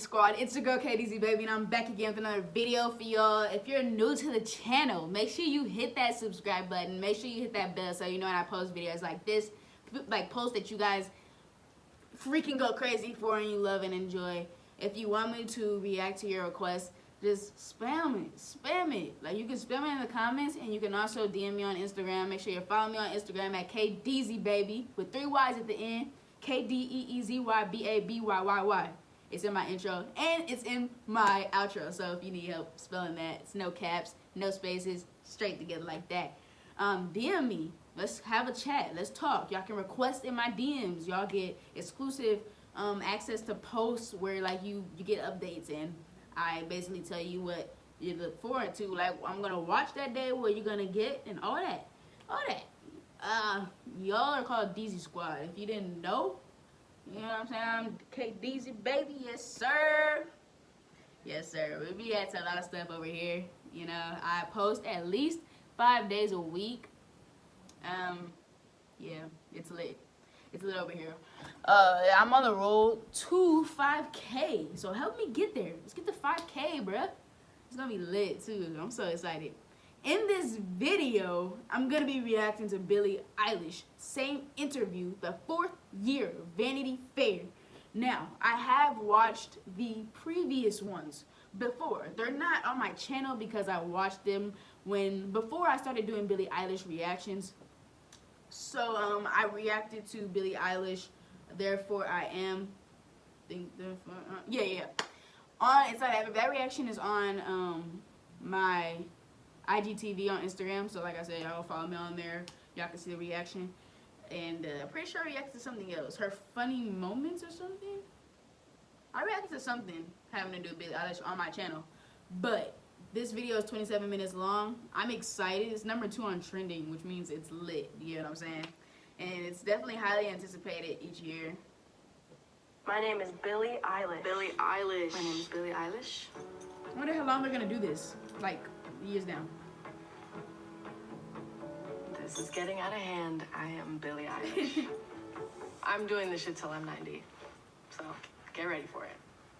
Squad. It's your girl KDZ baby, and I'm back again with another video for y'all. If you're new to the channel, make sure you hit that subscribe button. Make sure you hit that bell so you know when I post videos like this, like posts that you guys freaking go crazy for and you love and enjoy. If you want me to react to your requests, just spam it. Like, you can spam it in the comments, and you can also DM me on Instagram. Make sure you're following me on Instagram at KDZ baby with 3 Y's at the end. KDEEZYBABYYY. It's in my intro and it's in my outro. So if you need help spelling that, it's no caps, no spaces, straight together like that. DM me. Let's have a chat. Let's talk. Y'all can request in my DMs. Y'all get exclusive access to posts where like you get updates, and I basically tell you what you look forward to. Like, I'm gonna watch that day, what you're gonna get, and all that. Y'all are called DZ Squad. If you didn't know, you know what I'm saying? I'm KDZ baby, yes sir. Yes sir. We be at a lot of stuff over here. You know, I post at least 5 days a week. Yeah, it's lit. It's lit over here. I'm on the road to 5K. So help me get there. Let's get to 5K, bruh. It's gonna be lit too. I'm so excited. In this video, I'm gonna be reacting to Billie Eilish. Same interview, the 4th year Vanity Fair. Now, I have watched the previous ones before. They're not on my channel because I watched them before I started doing Billie Eilish reactions. So I reacted to Billie Eilish, Therefore I Am. Yeah. It's like that reaction is on my IGTV on Instagram. So like I said, y'all follow me on there. Y'all can see the reaction. And I'm pretty sure I reacted to something else. Her funny moments or something. I reacted to something having to do with Billie Eilish on my channel. But this video is 27 minutes long. I'm excited. It's #2 on trending, which means it's lit. You know what I'm saying? And it's definitely highly anticipated each year. My name is Billie Eilish. Billie Eilish. My name is Billie Eilish. I wonder how long they're gonna do this. Like, years down. This is getting out of hand. I am Billie Eilish. I'm doing this shit till I'm 90. So, get ready for it.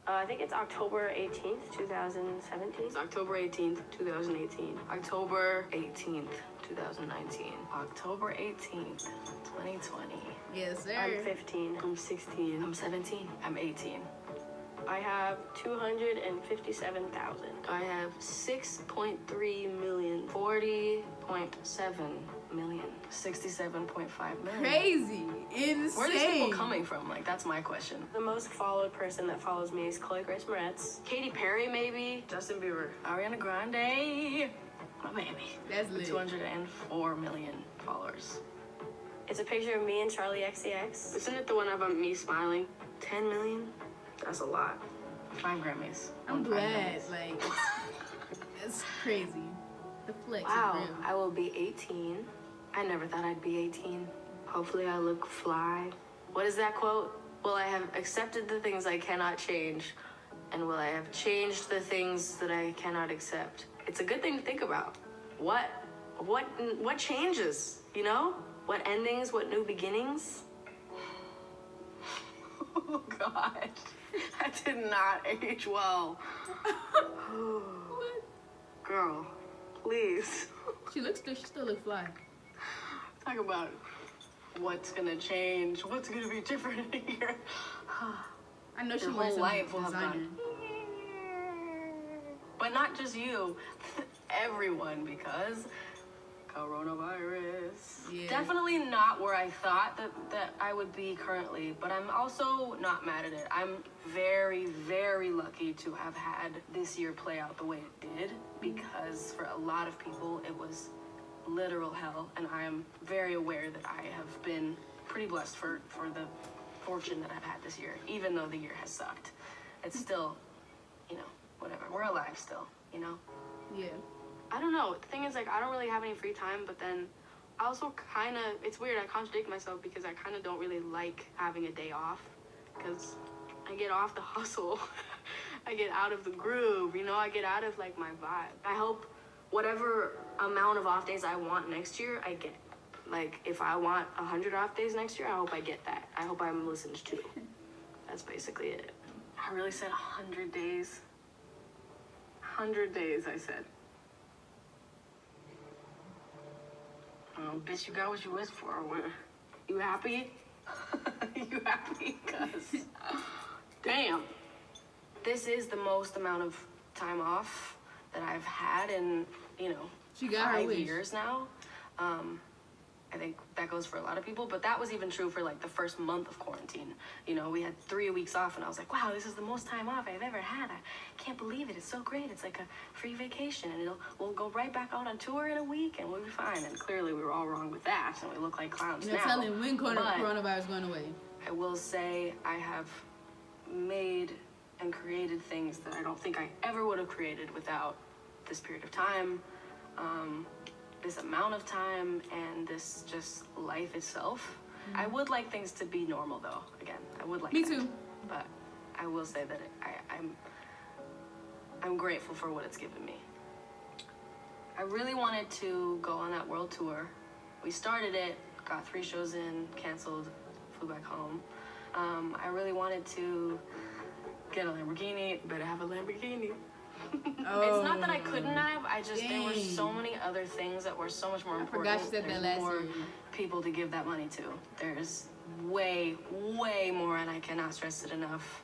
I think it's October 18th, 2017. It's October 18th, 2018. October 18th, 2019. October 18th, 2020. Yes, sir. I'm 15. I'm 16. I'm 17. I'm 18. I have 257,000. I have 6.3 million. 40.7 million. 67.5 million. Crazy. Insane. Where are these people coming from? Like, that's my question. The most followed person that follows me is Chloe Grace Moretz. Katy Perry, maybe. Justin Bieber. Ariana Grande. My baby. That's lit. 204 million followers. It's a picture of me and Charlie XCX. Isn't it the one about me smiling? 10 million? That's a lot. 5 Grammys. I'm 5 glad. Grammys. Like, it's crazy. The flex Wow, is real. I will be 18. I never thought I'd be 18. Hopefully I look fly. What is that quote? Will I have accepted the things I cannot change? And will I have changed the things that I cannot accept? It's a good thing to think about. What changes, you know? What endings, what new beginnings? Oh, God. I did not age well. What? Girl, please. She still looks fly. Talk about what's gonna change, what's gonna be different here. I know she Your wants whole life will have designer. gone. But not just you, everyone, because coronavirus. Yeah. Definitely not where I thought that I would be currently, but I'm also not mad at it. I'm very, very lucky to have had this year play out the way it did, because for a lot of people it was literal hell, and I am very aware that I have been pretty blessed for the fortune that I've had this year, even though the year has sucked. It's still, you know, whatever. We're alive still, you know? Yeah. I don't know. The thing is, like, I don't really have any free time, but then I also kind of, it's weird, I contradict myself because I kind of don't really like having a day off, because I get off the hustle. I get out of the groove, you know? I get out of, like, my vibe. I hope whatever amount of off days I want next year, I get. Like, if I want 100 off days next year, I hope I get that. I hope I'm listened to. That's basically it. I really said 100 days. 100 days, I said. Oh, bitch, you got what you wished for. You happy? You happy? Cause, damn. This is the most amount of time off that I've had in, She got her 5 wish. years now. I think that goes for a lot of people, but that was even true for like the first month of quarantine. We had 3 weeks off, and I was like, wow, this is the most time off I've ever had. I can't believe it. It's so great. It's like a free vacation, and we'll go right back out on tour in a week, and we'll be fine. And clearly we were all wrong with that, and we look like clowns You're now. telling when But coronavirus is going away. I will say I have made and created things that I don't think I ever would have created without this period of time. This amount of time and this just life itself. I would like things to be normal though. Again, I would like Me that. too. But I will say that I'm grateful for what it's given me. I really wanted to go on that world tour. We started it, got 3 shows in, canceled, flew back home. I really wanted to get a Lamborghini. Better have a Lamborghini. It's not that I couldn't have. There were so many other things that were so much more important. Forgot you said that There's last more year. people to give that money to. There's way, way more, and I cannot stress it enough.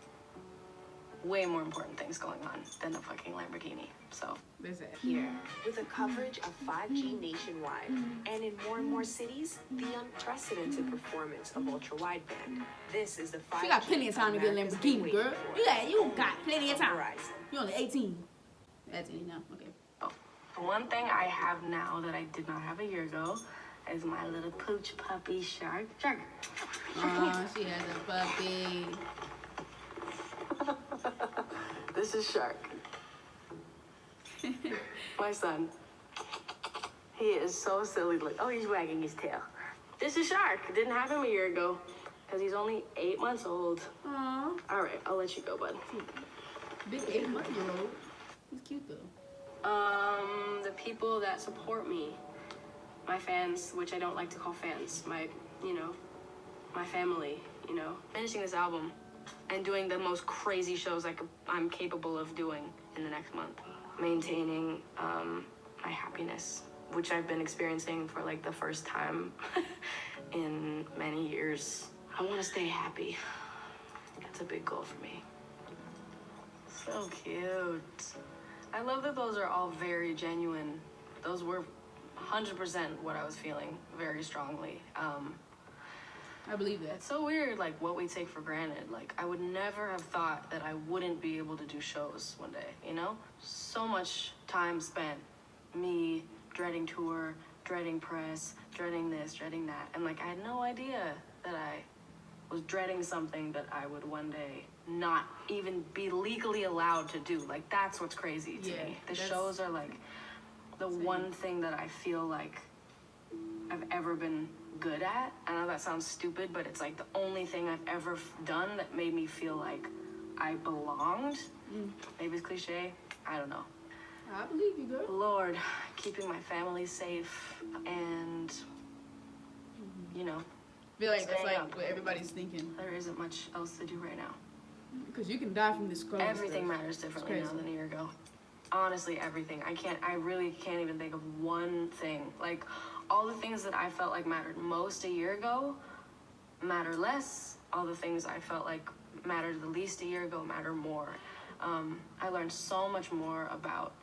Way more important things going on than a fucking Lamborghini. So That's it. Here, with a coverage of 5G nationwide, and in more cities, the unprecedented performance of ultra-wideband. This is the 5G. She got plenty of time to get a America's been Lamborghini, waiting girl. for. You got plenty of time. Verizon. You're only 18. That's 18 now. Okay. the one thing I have now that I did not have a year ago is my little pooch puppy Shark. Shark. Oh, she has a puppy. This is Shark. My son. He is so silly. Like, oh, he's wagging his tail. This is Shark. Didn't have him a year ago because he's only 8 months old. Aw. All right, I'll let you go, bud. Big 8-month-year-old. He's cute though. The people that support me, my fans, which I don't like to call fans, my family, finishing this album and doing the most crazy shows I'm capable of doing in the next month. Maintaining my happiness, which I've been experiencing for like the first time in many years. I want to stay happy. That's a big goal for me. So cute. I love that those are all very genuine. Those were 100% what I was feeling very strongly. I believe that. It's so weird, like, what we take for granted. Like, I would never have thought that I wouldn't be able to do shows one day, So much time spent, me dreading tour, dreading press, dreading this, dreading that. And, like, I had no idea that I was dreading something that I would one day not even be legally allowed to do. Like, that's what's crazy to me. The shows are, like, the one thing that I feel like I've ever been good at. I know that sounds stupid, but it's like the only thing I've ever done that made me feel like I belonged. Maybe it's cliche. I don't know. I believe you, girl. Lord, keeping my family safe and, I feel like that's staying like up. what everybody's thinking. There isn't much else to do right now. Because you can die from this corona Everything stuff. matters differently It's now crazy. than a year ago. Honestly, everything. I really can't even think of one thing. Like, all the things that I felt like mattered most a year ago matter less. All the things I felt like mattered the least a year ago matter more. I learned so much more about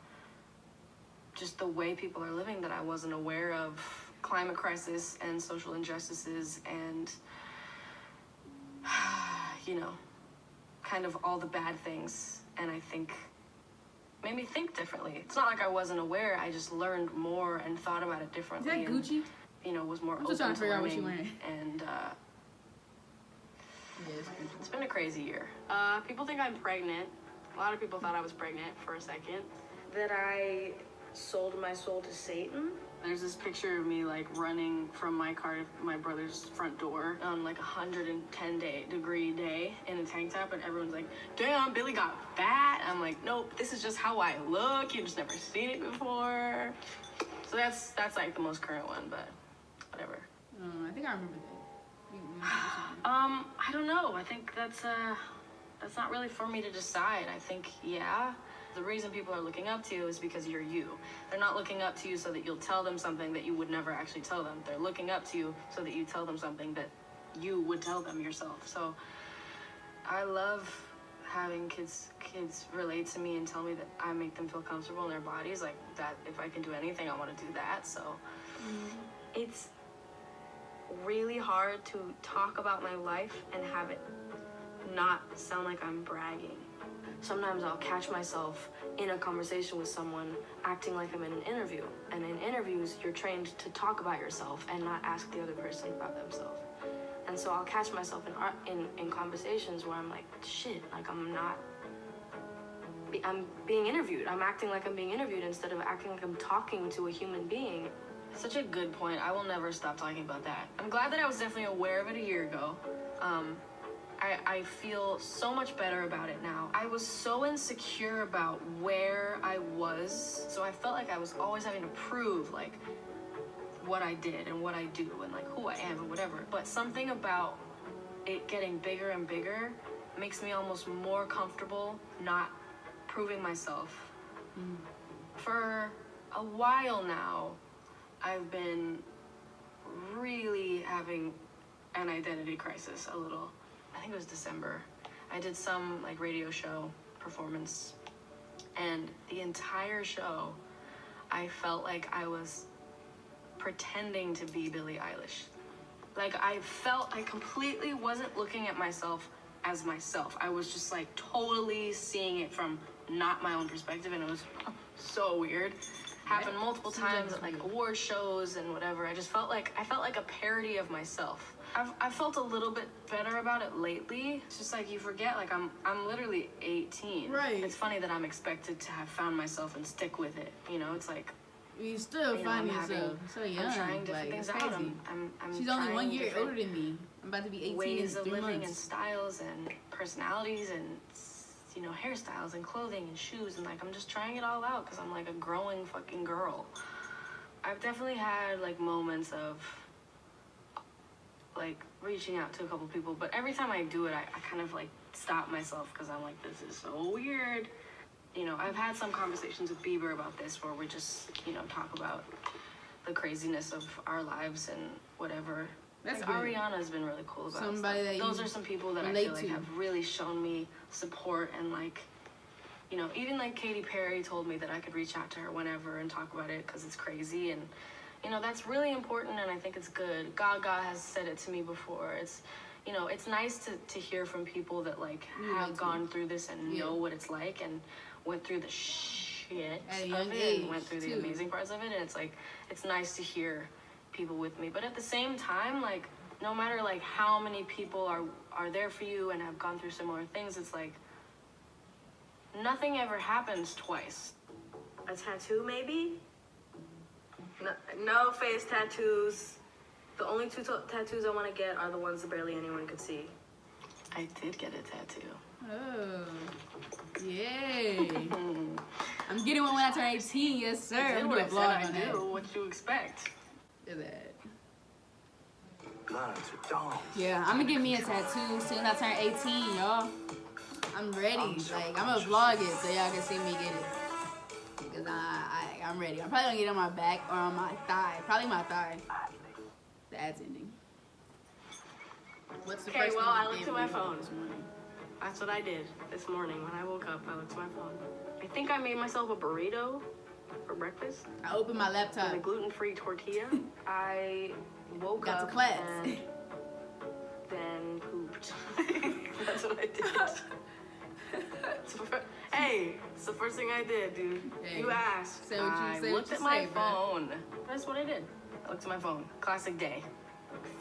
just the way people are living that I wasn't aware of. Climate crisis and social injustices and, kind of all the bad things. And I think made me think differently. It's not like I wasn't aware. I just learned more and thought about it Is differently. that Gucci? And, was more I'm open just trying to figure out what learning. you're wearing. And Yeah, it's Gucci. it's been a crazy year. People think I'm pregnant. A lot of people thought I was pregnant for a second. That I sold my soul to Satan. There's this picture of me like running from my car to my brother's front door on like 110-degree day in a tank top, and everyone's like, "Damn, Billy got fat." I'm like, "Nope, this is just how I look. You've just never seen it before." So that's like the most current one, but whatever. I think I remember that. I don't know. I think that's that's not really for me to decide. I think, yeah, the reason people are looking up to you is because you're you. They're not looking up to you so that you'll tell them something that you would never actually tell them. They're looking up to you so that you tell them something that you would tell them yourself. So I love having kids relate to me and tell me that I make them feel comfortable in their bodies. Like that, if I can do anything, I want to do that. So it's really hard to talk about my life and have it not sound like I'm bragging. Sometimes I'll catch myself in a conversation with someone acting like I'm in an interview. And in interviews, you're trained to talk about yourself and not ask the other person about themselves. And so I'll catch myself in conversations where I'm like, shit, like I'm being interviewed. I'm acting like I'm being interviewed instead of acting like I'm talking to a human being. Such a good point. I will never stop talking about that. I'm glad that I was definitely aware of it a year ago. I feel so much better about it now. I was so insecure about where I was, so I felt like I was always having to prove, like, what I did and what I do and, like, who I am and whatever. But something about it getting bigger and bigger makes me almost more comfortable not proving myself. For a while now, I've been really having an identity crisis a little. I think it was December. I did some like radio show performance, and the entire show I felt like I was pretending to be Billie Eilish. Like I completely wasn't looking at myself as myself. I was just like totally seeing it from not my own perspective, and it was so weird. Happened multiple times at like award shows and whatever. I felt like a parody of myself. I've felt a little bit better about it lately. It's just like you forget, like I'm literally 18. Right. It's funny that I'm expected to have found myself and stick with it. You know, it's like You still find yourself so young. I'm trying different like, things it's out. crazy. I'm She's only 1 year different older than me. I'm about to be 18 ways in of 3 living months. and styles and personalities and, you know, hairstyles and clothing and shoes, and like I'm just trying it all out because I'm like a growing fucking girl. I've definitely had like moments of like reaching out to a couple people, but every time I do it, I kind of like stop myself because I'm like, this is so weird. You know, I've had some conversations with Bieber about this where we just, you know, talk about the craziness of our lives and whatever. That's like, good. Ariana's been really cool about Somebody stuff. that Those you are some people that I relate feel like to. have really shown me support, and like, you know, even like Katy Perry told me that I could reach out to her whenever and talk about it because it's crazy, and you know, that's really important, and I think it's good. Gaga has said it to me before. It's, you know, it's nice to hear from people that like have gone through this and know what it's like and went through the shit At a of young it age, and went through the too. amazing parts of it, and it's like, it's nice to hear people with me. But at the same time, like, no matter like how many people are there for you and have gone through similar things, it's like nothing ever happens twice. A tattoo, maybe? No face tattoos. The only two tattoos I want to get are the ones that barely anyone could see. I did get a tattoo. Oh, yay! I'm getting one when I turn 18. Yes, sir. I did I'm what doing I a said vlog I on do. that. What you expect? Look at that. Guns or dogs. Yeah, I'm gonna get me a tattoo soon as I turn 18, y'all. I'm ready. Like, I'm gonna vlog it so y'all can see me get it. Because I'm ready. I'm probably gonna get it on my back or on my thigh. Probably my thigh. The ad's ending. What's the Okay, first well, thing I you looked did at when my you woke up phone. this morning? That's what I did this morning when I woke up. I looked at my phone. I think I made myself a burrito for breakfast I opened my laptop. with a gluten-free tortilla. I woke Got to up class. and then pooped. That's what I did. Hey, it's the first thing I did, dude. Hey, you asked. say what you- I say what looked you at my say, bro. phone. That's what I did. I looked at my phone. Classic day.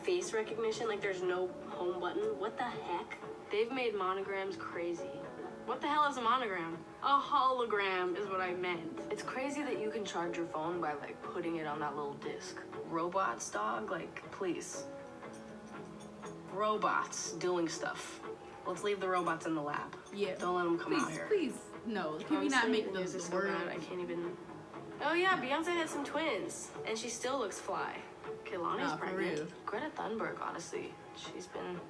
Face recognition, like there's no home button. What the heck? They've made monograms crazy. What the hell is a monogram? A hologram is what I meant. It's crazy that you can charge your phone by like putting it on that little disc. Robots, dog, like please. Robots doing stuff. Let's leave the robots in the lab. Yeah. Don't let them come Please, out here. please. No, can we not Honestly, make news the is so word? bad, I can't even. Oh yeah, Beyonce had some twins, and she still looks fly. Kehlani's Nah, for pregnant. real. Greta Thunberg, honestly, she's been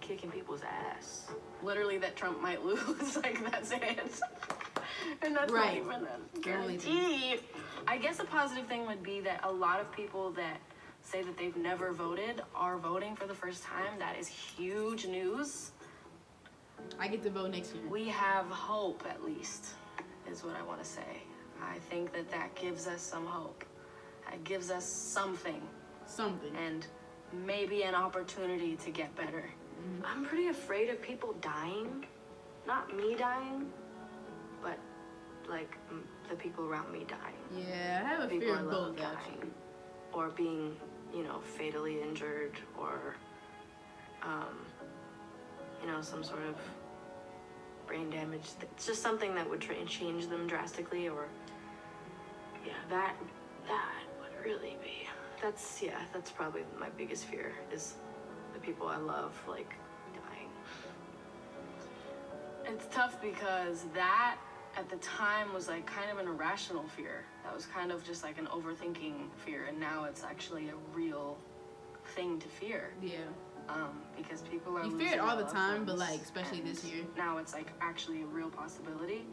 kicking people's ass. Literally that Trump might lose, like that's it. And that's Right. not even a The only guarantee. I guess a positive thing would be that a lot of people that say that they've never voted are voting for the first time. That is huge news. I get to vote next year. We have hope, at least, is what I want to say. I think that that gives us some hope. It gives us something Something. and maybe an opportunity to get better. I'm pretty afraid of people dying. Not me dying, but like the people around me dying. Yeah, I have a People fear I of love both, actually. dying. Or being, you know, fatally injured or, you know, some sort of brain damage. It's just something that would change them drastically or, yeah, that would really be. That's probably my biggest fear is the people I love, like, dying. It's tough because that at the time was like kind of an irrational fear. That was kind of just like an overthinking fear, and now it's actually a real thing to fear. Yeah. Because people are You losing fear it all their the loved time, but ones, like, especially and this year. now it's like actually a real possibility.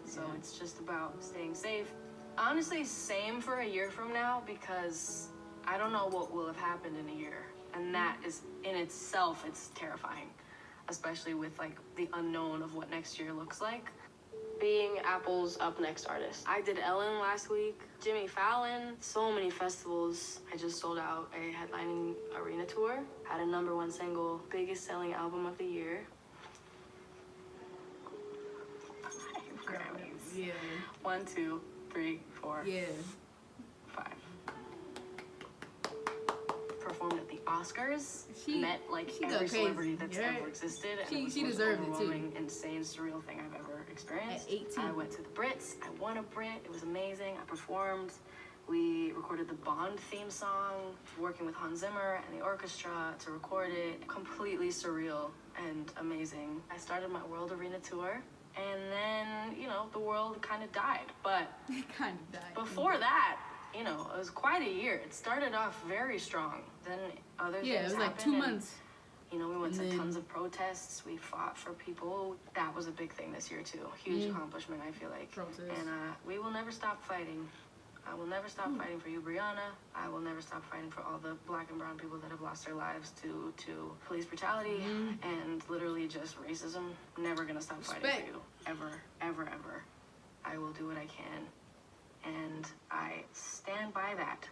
So Yeah. it's just about staying safe. Honestly, same for a year from now because I don't know what will have happened in a year, and that is in itself it's terrifying, especially with like the unknown of what next year looks like. Being Apple's Up Next artist. I did Ellen last week, Jimmy Fallon, so many festivals. I just sold out a headlining arena tour, had a #1 single, biggest selling album of the year. Grammys. Yeah. 1, 2, 3, 4, Yeah. 5. Performed at the Oscars. She- met like she go every crazy. celebrity that's Yeah. ever existed. And She- it was she the most deserved it, too. overwhelming, insane, surreal thing I've ever experienced. At 18. I went to the Brits. I won a Brit. It was amazing. I performed. We recorded the Bond theme song, working with Hans Zimmer and the orchestra to record it. Completely surreal and amazing. I started my World Arena tour, and then, you know, the world kind of died. But It kind of died. before that, you know, it was quite a year. It started off very strong. Then other Yeah, it things was like happened, 2 and, months. you know, we went And to then- tons of protests. We fought for people. That was a big thing this year too. Huge accomplishment, I feel like. Protests. And we will never stop fighting. I will never stop fighting for you, Brianna. I will never stop fighting for all the black and brown people that have lost their lives to police brutality and literally just racism. Never gonna stop fighting Respect. for you. Ever, ever, ever. I will do what I can. And I stand by that.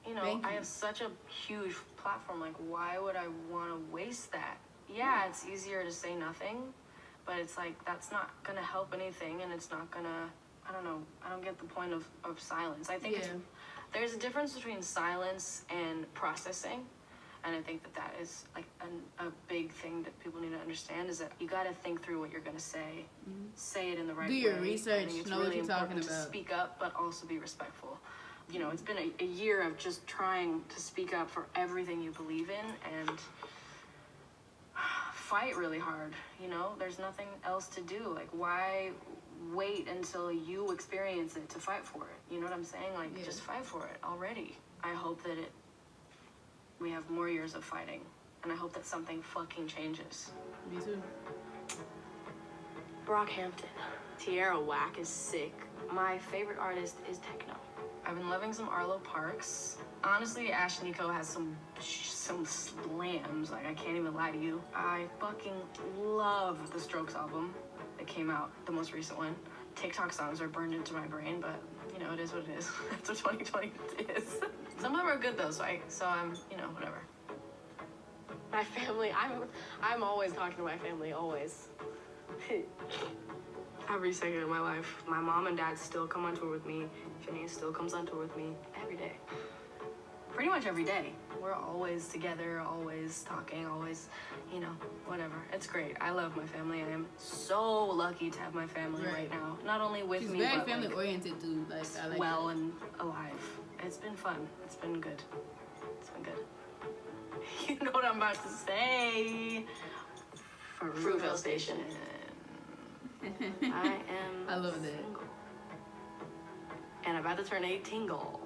You know, Thank I you. have such a huge platform. Like, why would I want to waste that? Yeah, it's easier to say nothing, but it's like, that's not going to help anything, and it's not going to, I don't know, I don't get the point of silence. I think Yeah. there's a difference between silence and processing, and I think that is like a big thing that people need to understand is that you got to think through what you're going to say, say it in the right Do way. your I research, think it's know what really you're talking important to about. speak up, but also be respectful. You know, it's been a year of just trying to speak up for everything you believe in and fight really hard. You know, there's nothing else to do. Like, why wait until you experience it to fight for it? You know what I'm saying? Like, Yeah. just fight for it already. I hope that we have more years of fighting, and I hope that something fucking changes. Me too. Brockhampton. Tierra Whack is sick. My favorite artist is techno. I've been loving some Arlo Parks. Honestly, Ash Nico has some slams. Like, I can't even lie to you. I fucking love the Strokes album that came out, the most recent one. TikTok songs are burned into my brain, but you know, it is what it is. That's what 2020 is. Some of them are good though, so I'm, you know, whatever. My family, I'm always talking to my family, always. Every second of my life. My mom and dad still come on tour with me. Phineas still comes on tour with me every day. Pretty much every day. We're always together, always talking, always, you know, whatever. It's great. I love my family. I am so lucky to have my family right now. Not only with She's me, very but family like, oriented too. Like, I like well that. and alive. It's been fun. It's been good. It's been good. You know what I'm about to say. Fruitvale Station. I am I love that. single. And about to turn 18 goal.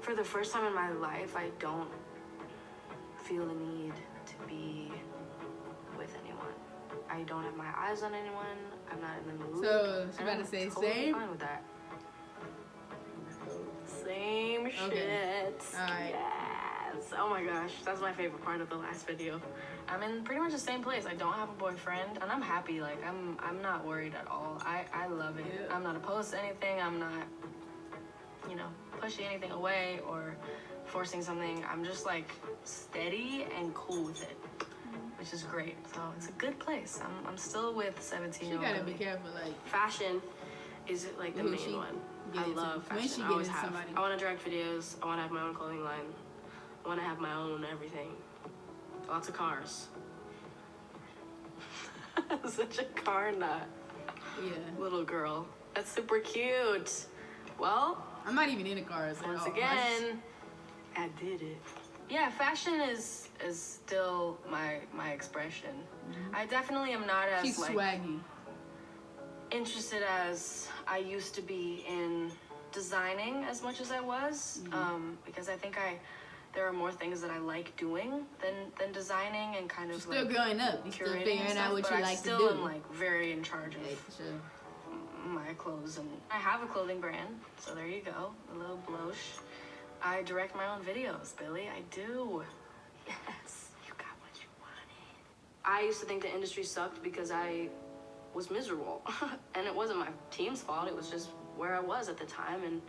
For the first time in my life, I don't feel the need to be with anyone. I don't have my eyes on anyone. I'm not in the mood. So, she's and about I'm to say totally same? fine with that. Same shit. Alright. Yes. Oh my gosh, that's my favorite part of the last video. I'm in pretty much the same place. I don't have a boyfriend, and I'm happy. Like I'm not worried at all. I love it. Yeah. I'm not opposed to anything. I'm not, you know, pushing anything away or forcing something. I'm just like steady and cool with it, which is great. So it's a good place. I'm still with She 17-year-old. gotta be careful, like, Fashion is like the Who main she one. get I into. love When fashion. she I get always into have. somebody. I want to direct videos. I want to have my own clothing line. I want to have my own everything. Lots of cars. Such a car nut. yeah. Little girl. That's super cute. Well, I'm not even into cars. at once all. again, I did it. Yeah, fashion is still my expression. I definitely am not as She's like swaggy. interested as I used to be in designing as much as I was, because I think there are more things that I like doing than designing and kind of She's still like growing up. You're still curating figuring and out stuff, what but you I like to still do. am like very in charge of Yeah, for sure. my clothes, and I have a clothing brand, so there you go, a little bloche. I direct my own videos, Billy. I do. Yes, you got what you wanted. I used to think the industry sucked because I was miserable, and it wasn't my team's fault. It was just where I was at the time, and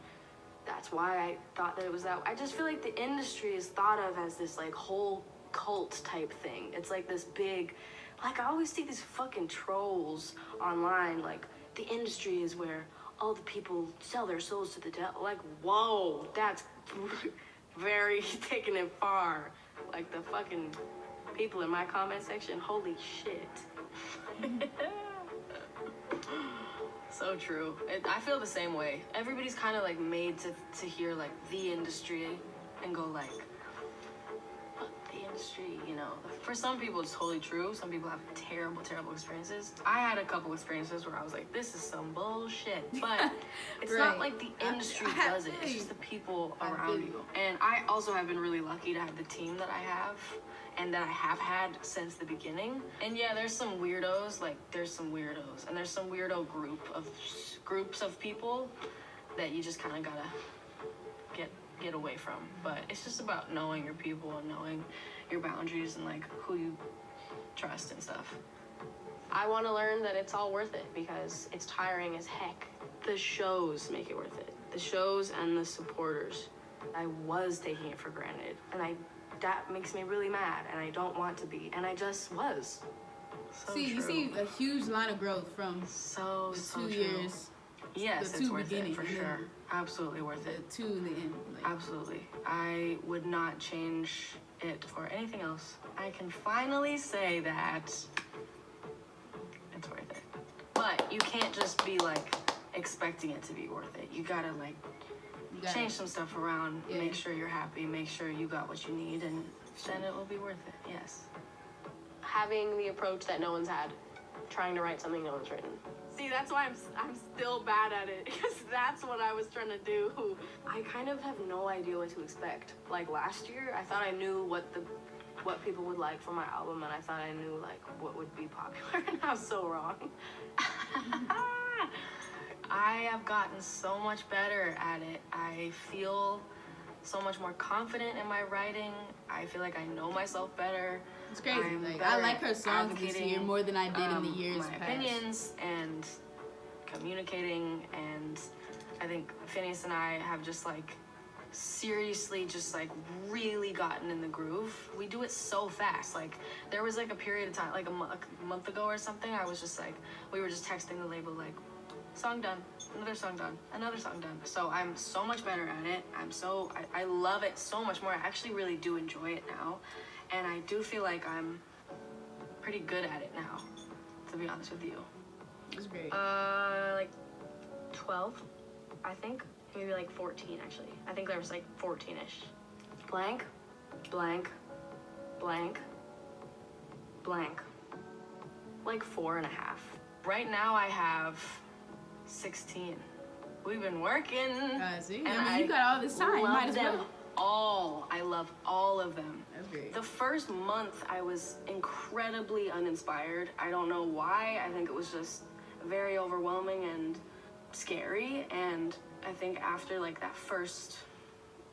that's why I thought that it was that. I just feel like the industry is thought of as this like whole cult type thing. It's like this big, like I always see these fucking trolls online, like the industry is where all the people sell their souls to the devil. Like, whoa, that's very taking it far. Like the fucking people in my comment section, holy shit. So true. I feel the same way. Everybody's kind of like made to hear like the industry and go like, the industry, you know. For some people it's totally true. Some people have terrible experiences. I had a couple experiences where I was like, this is some bullshit. But it's not Right. like the industry I does it. feel It's you. just the people I around feel you. you. And I also have been really lucky to have the team that I have and that I have had since the beginning. And yeah, there's some weirdos, like there's some weirdos, and there's some weirdo groups of people that you just kind of gotta get away from. But it's just about knowing your people and knowing your boundaries and like who you trust and stuff. I want to learn that it's all worth it because it's tiring as heck. The shows make it worth it. The shows and the supporters. I was taking it for granted, and that makes me really mad, and I don't want to be, and I just was. So See, you true. see a huge line of growth from so the so 2 true. years, Yes, the it's two worth it beginning, for and sure. then Absolutely worth it. to the end. Like, Absolutely. I would not change it for anything else. I can finally say that it's worth it. But you can't just be like expecting it to be worth it. You gotta like you gotta- change some stuff around, Yeah. make sure you're happy, make sure you got what you need, and then it will be worth it. Yes. Having the approach that no one's had, trying to write something no one's written. See, that's why I'm still bad at it, because that's what I was trying to do. I kind of have no idea what to expect. Like last year, I thought I knew what people would like for my album, and I thought I knew like what would be popular, and I was so wrong. I have gotten so much better at it. I feel so much more confident in my writing. I feel like I know myself better. It's crazy. I'm Like, I better like at her songs this advocating, year more than I did in the years my past. opinions and communicating, and I think Phineas and I have just like seriously just like really gotten in the groove. We do it so fast. Like there was like a period of time, like a month ago or something, I was just like, we were just texting the label like, song done, another song done, another song done. So I'm so much better at it. I love it so much more. I actually really do enjoy it now. And I do feel like I'm pretty good at it now, to be honest with you. It's great. Like 12, I think. Maybe like 14, actually. I think there was like 14-ish. Blank, blank, blank, blank. Like 4.5. Right now I have 16. We've been working. See, and I mean, you got all this time. love Might as them well. all. I love all all of them. That's great. The first month, I was incredibly uninspired. I don't know why. I think it was just very overwhelming and scary. And I think after like that first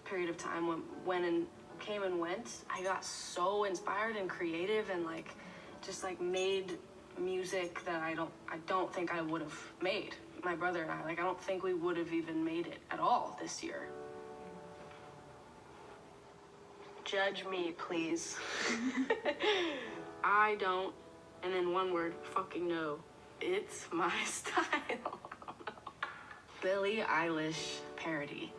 period of time when and came and went, I got so inspired and creative and like just like made music that I don't think I would have made. My brother and I don't think we would have even made it at all this year. Judge me, please. I don't, and in one word, fucking no. It's my style. Billie Eilish parody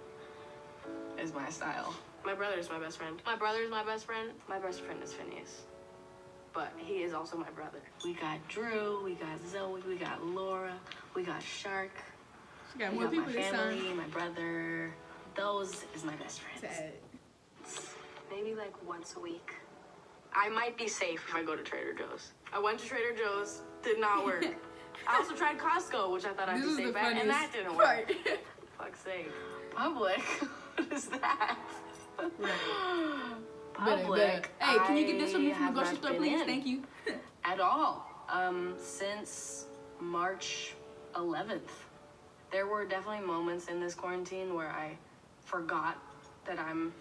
is my style. My brother is my best friend. My brother is my best friend. My best friend is Phineas. But he is also my brother. We got Drew, we got Zoe, we got Laura, we got Shark. She got We more got people my this family, time. my brother. Those is my best friends. Sad. Maybe like once a week. I might be safe if I go to Trader Joe's. I went to Trader Joe's, did not work. I also tried Costco, which I thought I'd This be is the safe at, funniest and that didn't work. part. Fuck's sake. Public? What is that? Right. Public. Hey, can you get this for me I from the have grocery not store, been please? in Thank you. At all. Since March 11th. There were definitely moments in this quarantine where I forgot that I'm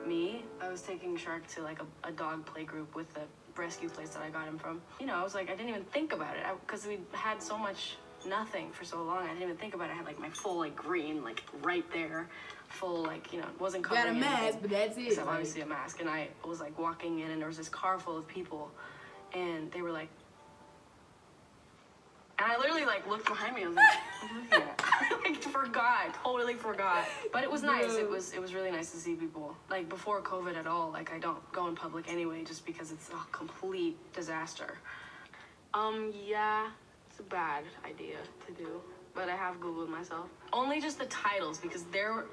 me. I was taking Shark to like a dog play group with the rescue place that I got him from. You know, I was like, I didn't even think about it because we had so much nothing for so long. I didn't even think about it. I had like my full like green like right there, full like, you know, it wasn't Got a covering mask, anything, but that's it. except Like, obviously a mask. And I was like walking in and there was this car full of people and they were like, and I literally like looked behind me. I was like, what are you looking at? I forgot, totally forgot. But it was nice. It was really nice to see people. Like before COVID at all. Like I don't go in public anyway, just because it's a complete disaster. Yeah, it's a bad idea to do. But I have Googled myself. Only just the titles, because they're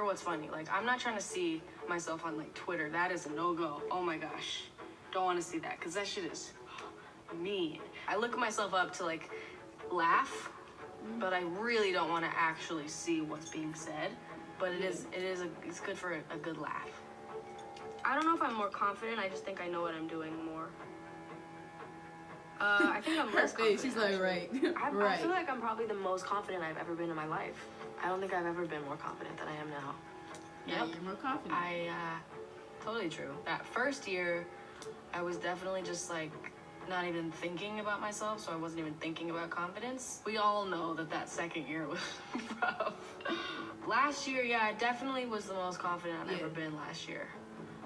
what's funny. Like I'm not trying to see myself on like Twitter. That is a no-go. Oh my gosh, don't want to see that because that shit is mean. I look myself up to like laugh, but I really don't want to actually see what's being said. But it's good for a good laugh. I don't know if I'm more confident. I just think I know what I'm doing more. I think I'm less confident. She's like, right. I Right. feel like I'm probably the most confident I've ever been in my life. I don't think I've ever been more confident than I am now. Yeah, Yep. you're more confident. Totally true. That first year, I was definitely just like not even thinking about myself, so I wasn't even thinking about confidence. We all know that second year was rough. Last year, yeah, I definitely was the most confident I've ever been last year.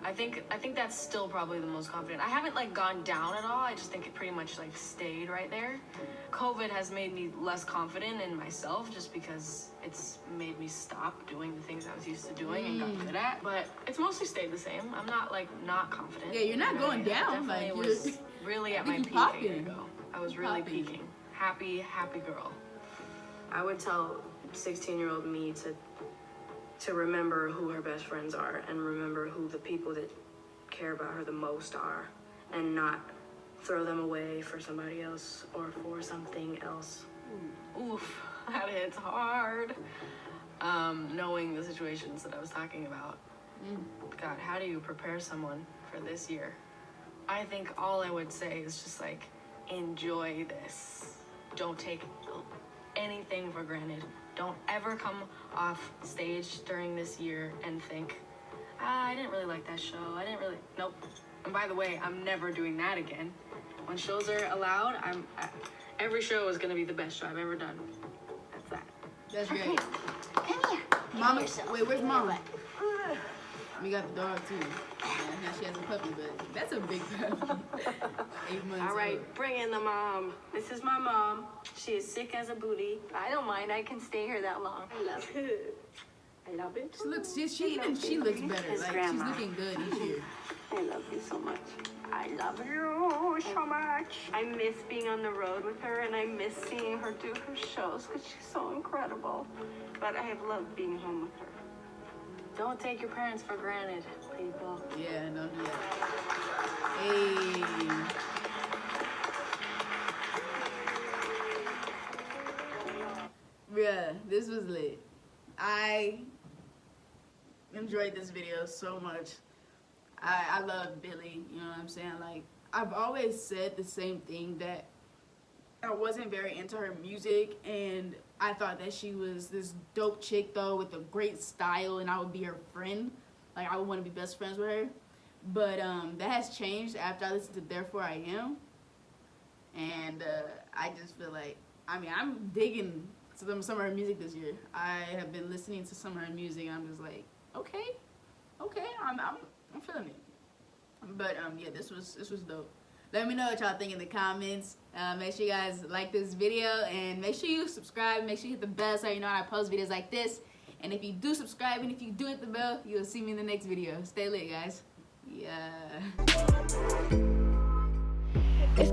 I think that's still probably the most confident. I haven't like gone down at all. I just think it pretty much like stayed right there. COVID has made me less confident in myself just because it's made me stop doing the things I was used to doing and got good at. But it's mostly stayed the same. I'm not like not confident. Yeah, you're not going down. Definitely Like, was really at my you peak a popping. year ago. I was really Popping. peaking. Happy girl. I would tell 16-year-old me to remember who her best friends are and remember who the people that care about her the most are and not throw them away for somebody else or for something else. Oof, that hits hard. Knowing the situations that I was talking about. God, how do you prepare someone for this year? I think all I would say is just like, enjoy this. Don't take anything for granted. Don't ever come off stage during this year and think, I didn't really like that show. Nope. And by the way, I'm never doing that again. When shows are allowed, every show is gonna be the best show I've ever done. That's that. That's great. Come here. Mama, wait, where's Mama? We got the dog too. Yeah, now she has a puppy, but that's a big puppy. 8 months All right, old. bring in the mom. This is my mom. She is sick as a booty. I don't mind. I can stay here that long. I love it. I love it. She looks better. His Like grandma. she's looking good each year. I love you so much. I love you so much. I miss being on the road with her, and I miss seeing her do her shows because she's so incredible. But I have loved being home with her. Don't take your parents for granted, people. Yeah, don't do that. Hey. Yeah, this was lit. I enjoyed this video so much. I love Billie, you know what I'm saying? Like, I've always said the same thing, that I wasn't very into her music, and I thought that she was this dope chick though with a great style, and I would be her friend. Like, I would want to be best friends with her. But that has changed after I listened to Therefore I Am. And I just feel like, I mean, I'm digging some of her music this year. I have been listening to some of her music, and I'm just like, okay, I'm feeling it. But yeah, this was dope. Let me know what y'all think in the comments. Make sure you guys like this video, and make sure you subscribe. Make sure you hit the bell so you know when I post videos like this. And if you do subscribe and if you do hit the bell, you'll see me in the next video. Stay lit, guys. Yeah. It's